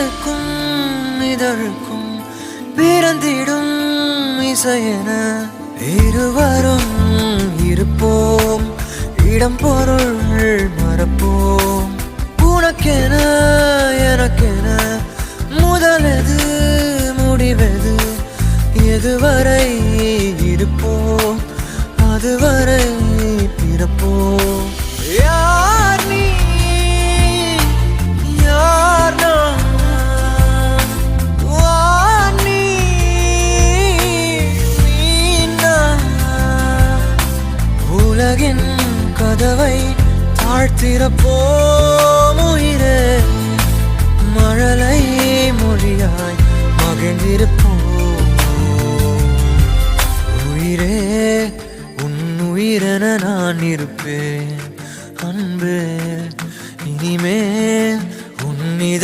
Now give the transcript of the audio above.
இதழுக்கும் இதழுக்கும் பிறந்திடும் இசையென இருவரும் இருப்போம் இடம் பொருள் மறப்போம் உனக்கென எனக்கென முதலெது முடிவெது எதுவரை இருப்போம் அதுவரை பிறப்போம் யார் நீ யார் நான் வார் நீ நான் உலகின் கதவை தாழ்த்திறப்போம் உயிரே மழலை மொழியாய் மகிழ்ந்திருப்போம் உயிரே உன் உயிரென நான் இருப்பேன்.